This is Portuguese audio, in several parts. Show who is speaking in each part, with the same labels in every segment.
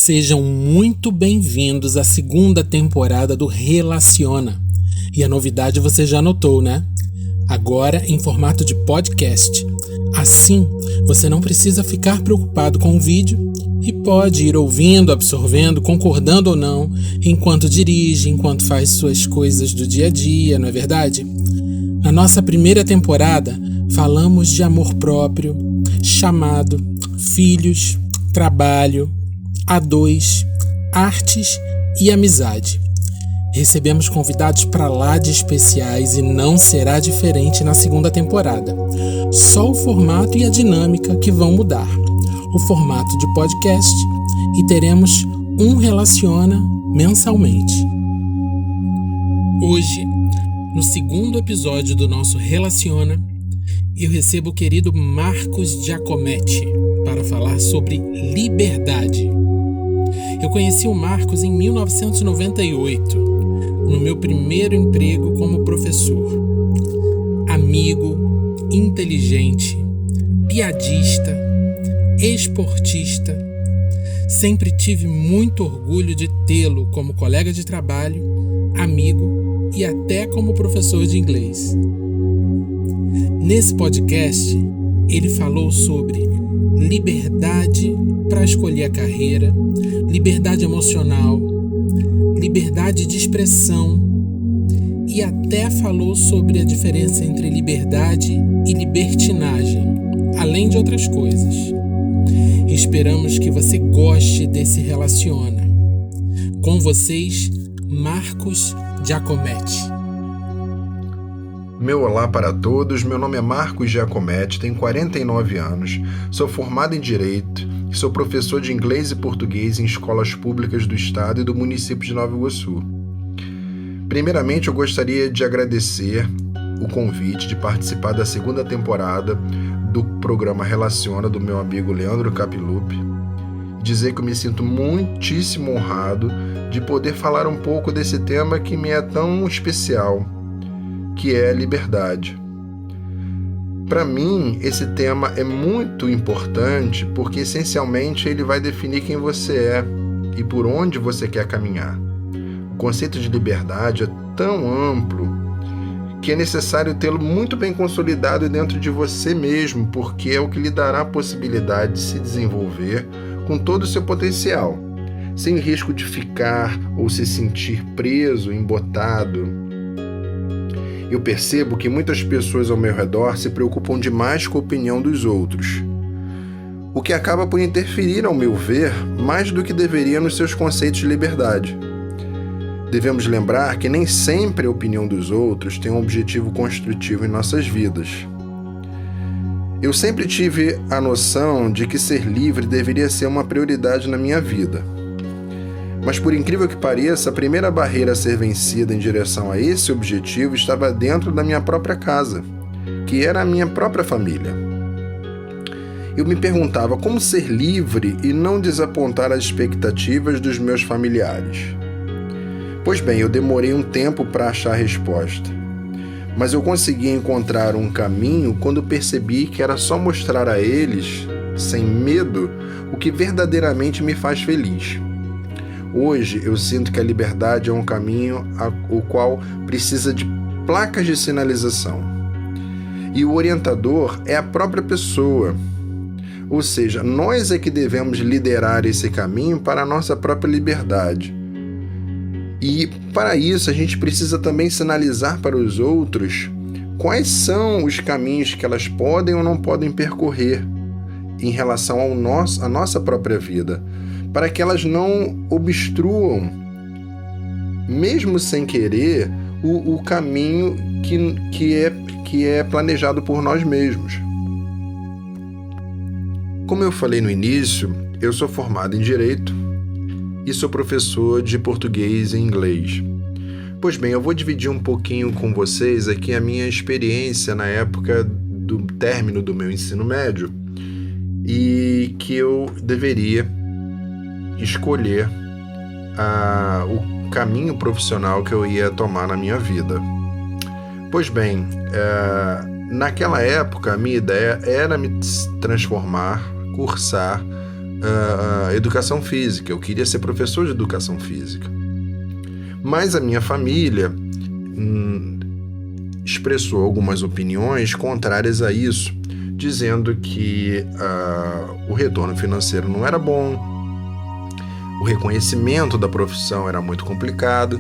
Speaker 1: Sejam muito bem-vindos à segunda temporada do Relaciona. E a novidade você já notou, né? Agora em formato de podcast. Assim, você não precisa ficar preocupado com o vídeo e pode ir ouvindo, absorvendo, concordando ou não, enquanto dirige, enquanto faz suas coisas do dia a dia, não é verdade? Na nossa primeira temporada, falamos de amor próprio, chamado, filhos, trabalho, A2, artes e amizade. Recebemos convidados para lá de especiais e não será diferente na segunda temporada. Só o formato e a dinâmica que vão mudar. O formato de podcast e teremos um Relaciona mensalmente. Hoje, no segundo episódio do nosso Relaciona, eu recebo o querido Marcos Giacometti para falar sobre liberdade. Eu conheci o Marcos em 1998, no meu primeiro emprego como professor. Amigo, inteligente, piadista, esportista. Sempre tive muito orgulho de tê-lo como colega de trabalho, amigo e até como professor de inglês. Nesse podcast, ele falou sobre liberdade para escolher a carreira, liberdade emocional, liberdade de expressão e até falou sobre a diferença entre liberdade e libertinagem, além de outras coisas. Esperamos que você goste desse Relaciona. Com vocês, Marcos Giacometti.
Speaker 2: Meu olá para todos, meu nome é Marcos Giacometti, tenho 49 anos, sou formado em Direito e sou professor de inglês e português em escolas públicas do estado e do município de Nova Iguaçu. Primeiramente, eu gostaria de agradecer o convite de participar da segunda temporada do programa Relaciona do meu amigo Leandro Capilupi. Dizer que eu me sinto muitíssimo honrado de poder falar um pouco desse tema que me é tão especial, que é a liberdade. Para mim, esse tema é muito importante porque, essencialmente, ele vai definir quem você é e por onde você quer caminhar. O conceito de liberdade é tão amplo que é necessário tê-lo muito bem consolidado dentro de você mesmo, porque é o que lhe dará a possibilidade de se desenvolver com todo o seu potencial, sem o risco de ficar ou se sentir preso, embotado. Eu percebo que muitas pessoas ao meu redor se preocupam demais com a opinião dos outros, o que acaba por interferir, ao meu ver, mais do que deveria nos seus conceitos de liberdade. Devemos lembrar que nem sempre a opinião dos outros tem um objetivo construtivo em nossas vidas. Eu sempre tive a noção de que ser livre deveria ser uma prioridade na minha vida. Mas, por incrível que pareça, a primeira barreira a ser vencida em direção a esse objetivo estava dentro da minha própria casa, que era a minha própria família. Eu me perguntava como ser livre e não desapontar as expectativas dos meus familiares. Pois bem, eu demorei um tempo para achar a resposta, mas eu consegui encontrar um caminho quando percebi que era só mostrar a eles, sem medo, o que verdadeiramente me faz feliz. Hoje eu sinto que a liberdade é um caminho o qual precisa de placas de sinalização. E o orientador é a própria pessoa. Ou seja, nós é que devemos liderar esse caminho para a nossa própria liberdade. E para isso a gente precisa também sinalizar para os outros quais são os caminhos que elas podem ou não podem percorrer em relação à nossa própria vida, para que elas não obstruam, mesmo sem querer, o caminho que é planejado por nós mesmos. Como eu falei no início, eu sou formado em Direito e sou professor de português e inglês. Pois bem, eu vou dividir um pouquinho com vocês aqui a minha experiência na época do término do meu ensino médio e que eu deveria escolher o caminho profissional que eu ia tomar na minha vida. Pois bem, naquela época a minha ideia era me transformar, cursar educação física, eu queria ser professor de educação física. Mas a minha família expressou algumas opiniões contrárias a isso, dizendo que o retorno financeiro não era bom, o reconhecimento da profissão era muito complicado,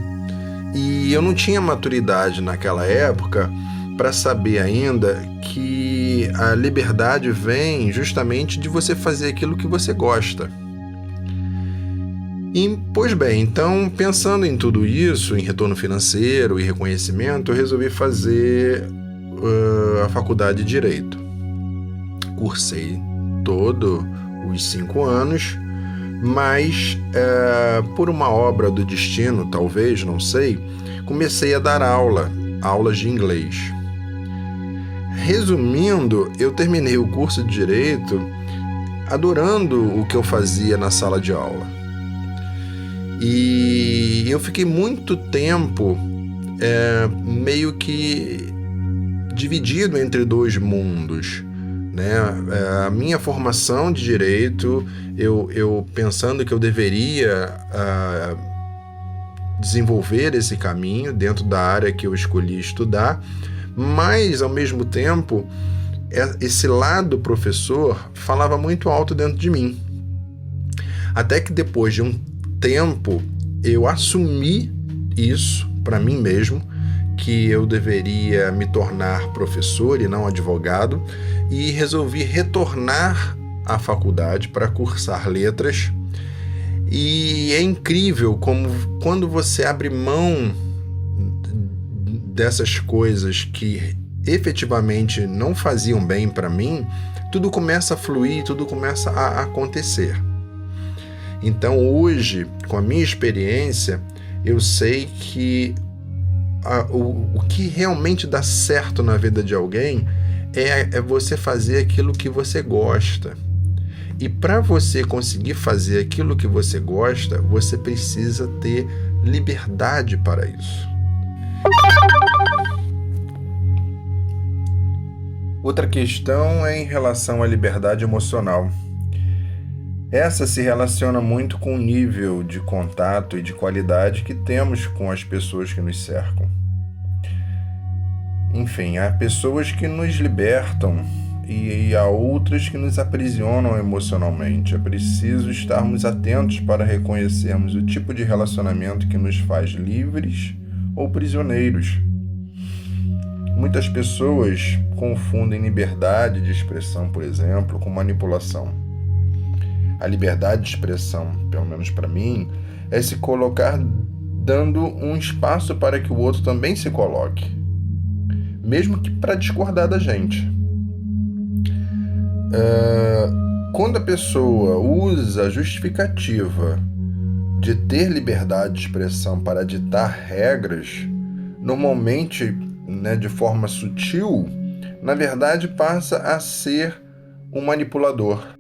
Speaker 2: e eu não tinha maturidade naquela época para saber ainda que a liberdade vem justamente de você fazer aquilo que você gosta. Pois bem, então, pensando em tudo isso, em retorno financeiro e reconhecimento, eu resolvi fazer a faculdade de Direito. Cursei todos os 5 anos, mas por uma obra do destino, talvez, não sei, comecei a dar aulas de inglês. Resumindo, eu terminei o curso de Direito adorando o que eu fazia na sala de aula. E eu fiquei muito tempo meio que dividido entre 2 mundos, né? A minha formação de Direito, eu pensando que eu deveria desenvolver esse caminho dentro da área que eu escolhi estudar, mas, ao mesmo tempo, esse lado professor falava muito alto dentro de mim. Até que depois de um tempo, eu assumi isso para mim mesmo, que eu deveria me tornar professor e não advogado, e resolvi retornar à faculdade para cursar letras. E é incrível como, quando você abre mão dessas coisas que efetivamente não faziam bem para mim, tudo começa a fluir, tudo começa a acontecer. Então hoje, com a minha experiência, eu sei que o que realmente dá certo na vida de alguém é você fazer aquilo que você gosta. E para você conseguir fazer aquilo que você gosta, você precisa ter liberdade para isso. Outra questão é em relação à liberdade emocional. Essa se relaciona muito com o nível de contato e de qualidade que temos com as pessoas que nos cercam. Enfim, há pessoas que nos libertam e há outras que nos aprisionam emocionalmente. É preciso estarmos atentos para reconhecermos o tipo de relacionamento que nos faz livres ou prisioneiros. Muitas pessoas confundem liberdade de expressão, por exemplo, com manipulação. A liberdade de expressão, pelo menos para mim, é se colocar dando um espaço para que o outro também se coloque, mesmo que para discordar da gente. Quando a pessoa usa a justificativa de ter liberdade de expressão para ditar regras, normalmente, de forma sutil, na verdade passa a ser um manipulador.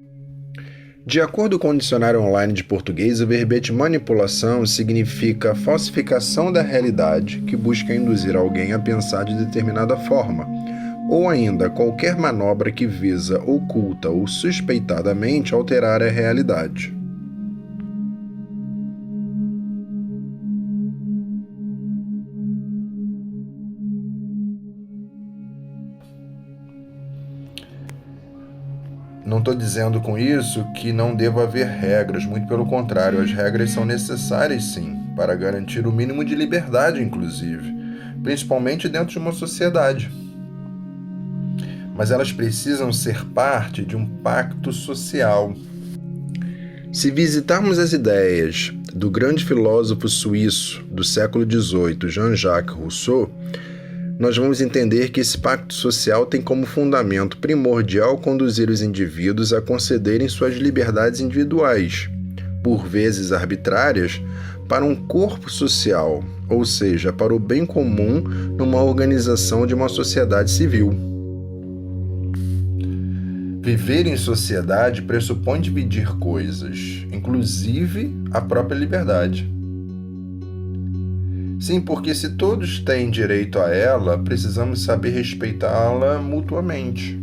Speaker 2: De acordo com o dicionário online de português, o verbete manipulação significa falsificação da realidade que busca induzir alguém a pensar de determinada forma, ou ainda qualquer manobra que visa oculta ou suspeitadamente alterar a realidade. Não estou dizendo com isso que não deva haver regras, muito pelo contrário, as regras são necessárias sim, para garantir o mínimo de liberdade, inclusive, principalmente dentro de uma sociedade. Mas elas precisam ser parte de um pacto social. Se visitarmos as ideias do grande filósofo suíço do século XVIII, Jean-Jacques Rousseau, nós vamos entender que esse pacto social tem como fundamento primordial conduzir os indivíduos a concederem suas liberdades individuais, por vezes arbitrárias, para um corpo social, ou seja, para o bem comum numa organização de uma sociedade civil. Viver em sociedade pressupõe dividir coisas, inclusive a própria liberdade. Sim, porque se todos têm direito a ela, precisamos saber respeitá-la mutuamente.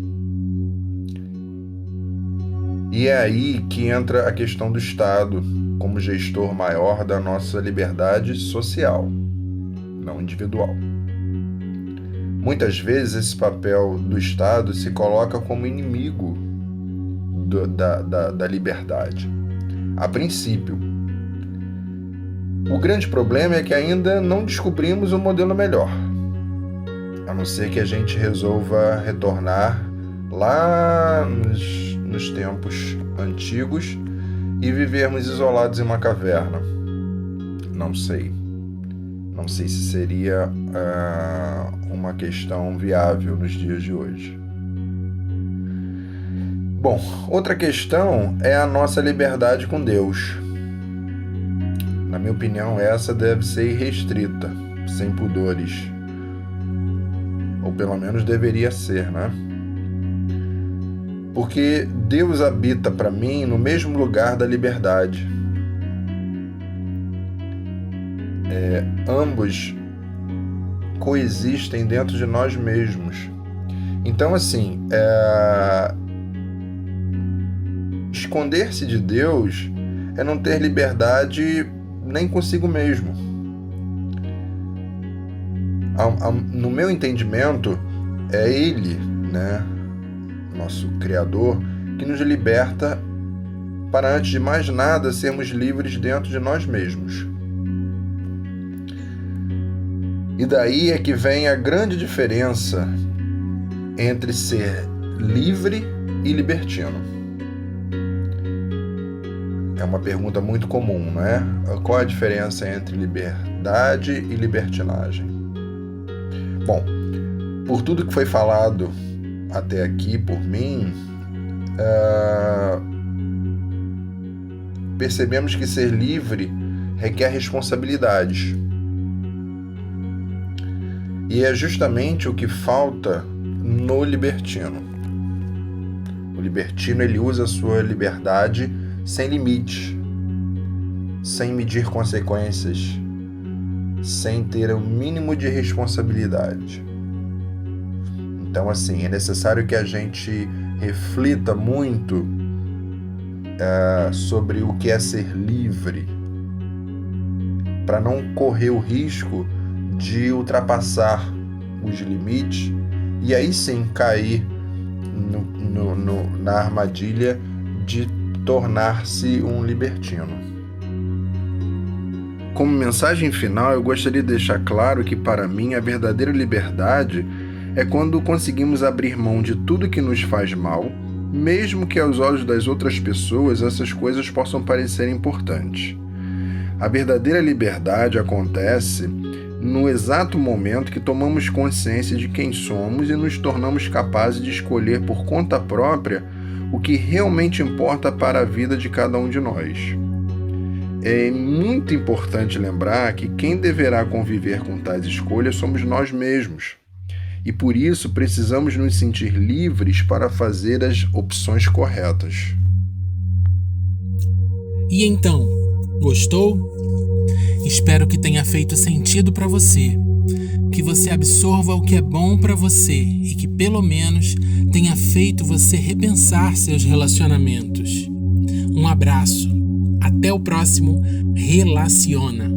Speaker 2: E é aí que entra a questão do Estado como gestor maior da nossa liberdade social, não individual. Muitas vezes esse papel do Estado se coloca como inimigo da liberdade, a princípio. O grande problema é que ainda não descobrimos um modelo melhor, a não ser que a gente resolva retornar lá nos tempos antigos e vivermos isolados em uma caverna. Não sei se seria uma questão viável nos dias de hoje. Bom, outra questão é a nossa liberdade com Deus. Na minha opinião, essa deve ser irrestrita, sem pudores. Ou pelo menos deveria ser, né? Porque Deus habita para mim no mesmo lugar da liberdade. Ambos coexistem dentro de nós mesmos. Então, assim, esconder-se de Deus é não ter liberdade nem consigo mesmo. No meu entendimento, é Ele, né, nosso Criador, que nos liberta para, antes de mais nada, sermos livres dentro de nós mesmos. E daí é que vem a grande diferença entre ser livre e libertino. É uma pergunta muito comum, não é? Qual a diferença entre liberdade e libertinagem? Bom, por tudo que foi falado até aqui por mim, percebemos que ser livre requer responsabilidades. E é justamente o que falta no libertino. O libertino, ele usa a sua liberdade sem limite, sem medir consequências, sem ter o mínimo de responsabilidade. Então, assim, é necessário que a gente reflita muito sobre o que é ser livre, para não correr o risco de ultrapassar os limites e aí sim cair na armadilha de tornar-se um libertino. Como mensagem final, eu gostaria de deixar claro que, para mim, a verdadeira liberdade é quando conseguimos abrir mão de tudo que nos faz mal, mesmo que aos olhos das outras pessoas essas coisas possam parecer importantes. A verdadeira liberdade acontece no exato momento que tomamos consciência de quem somos e nos tornamos capazes de escolher por conta própria o que realmente importa para a vida de cada um de nós. É muito importante lembrar que quem deverá conviver com tais escolhas somos nós mesmos. E por isso precisamos nos sentir livres para fazer as opções corretas.
Speaker 1: E então, gostou? Espero que tenha feito sentido para você, que você absorva o que é bom para você e que pelo menos tenha feito você repensar seus relacionamentos. Um abraço, até o próximo Relaciona.